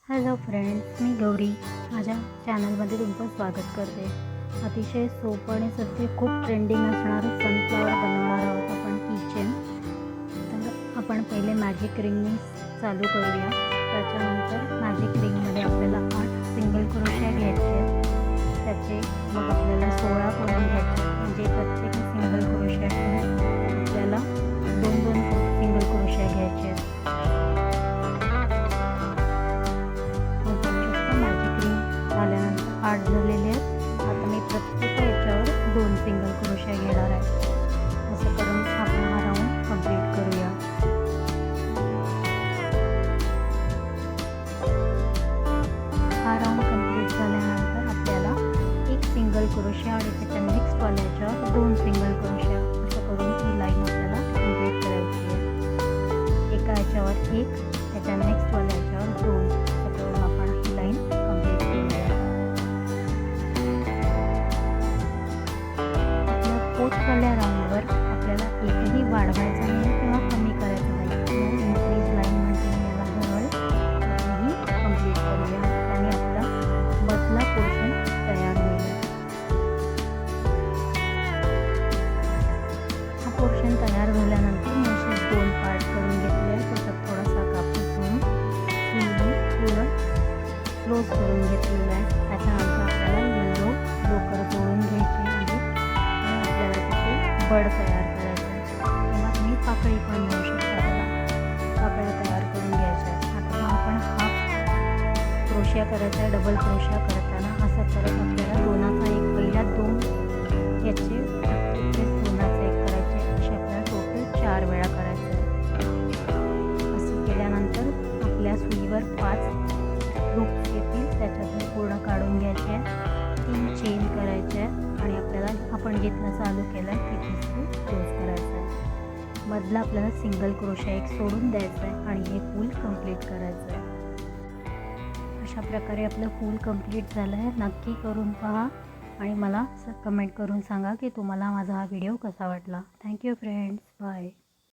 Hello friends, मी गौरी माझ्या चॅनलमध्ये तुमचं स्वागत करते। अतिशय सोपं आणि सध्या खूप ट्रेंडिंग असणारं सनफ्लॉवर बनवणार आहोत आपण किचन। तर आपण पहिले मॅजिक रिंगनी चालू करूया। त्याच्यानंतर मॅजिक रिंगमध्ये आपल्याला 8 सिंगल क्रोशे घ्यायचे आहेत। त्याचे मग आपल्याला 16 करून घ्यायचे, म्हणजे प्रत्येक सिंगल क्रोशेतून आपल्याला 2-2 सिंगल क्रोशे घ्यायचे आहेत। झाल्यानंतर 8 झालेले आहेत। आता मी प्रत्येक याच्यावर 2 सिंगल क्रोशे घेणार आहे। असं करून आपण हा राऊंड कंप्लीट करूया। हा राऊंड कंप्लीट झाल्यानंतर आपल्याला एक सिंगल क्रोशे आणि त्याच्या नेक्स्ट वाल्याच्यावर 2 सिंगल क्रोशे, असं करून ही लाईन आपल्याला कंप्लीट करायची आहे। एका याच्यावर एक, त्याच्या नेक्स्ट वाल्याच्यावर 2, असं करून आपण ही लाईन कंप्लीट करूया। फोर्थवाल्या राऊंडवर आपल्याला एकही वाढवायचं नाही किंवा कमी करायचं नाही। इंक्रीज लाईन म्हणते मी याला सरळ ही कंप्लीट करूया। त्याने आपला मधला पोर्शन तयार होईल। हा पोर्शन तयार झाल्यानंतर मी असे 2 पार्ट करून घेतले आहेत। त्याच्यात थोडासा कापूस म्हणून पूर्ण क्लोज करून घेतलेला आहे। त्याच्यानंतर आपल्याला येलो लोकर जोडून घ्यायची आहे आणि आपल्याला तिथे बड तयार करायचं आहे, किंवा तुम्ही पाकळी पण घेऊ शकता। त्याला पाकळी तयार करून घ्यायच्या आहेत। आता आपण हाफ क्रोशा करायचा आहे। डबल क्रोशा करताना असं करत आपल्याला दोनाचा एक, पहिल्या 2 याचे दोनाचा एक करायचे, असे आपल्याला टोटल 4 वेळा करायचं आहे। असं केल्यानंतर आपल्या सुईवर 5 लूप्स येतील, त्याच्यातून पूर्ण काढून घ्यायचे आहेत। 3 चेन करायचे आहेत आणि आपल्याला आपण जिथनं चालू केलं आहे तिथेच क्लोज करायचं आहे। मधला आपल्याला सिंगल क्रोशा एक सोडून द्यायचा आहे आणि हे फूल कंप्लीट करायचं आहे। अशा प्रकारे आपलं फूल कंप्लीट झालं आहे। नक्की करून पहा आणि मला कमेंट करून सांगा की तुम्हाला माझा हा व्हिडिओ कसा वाटला। Thank you friends, bye.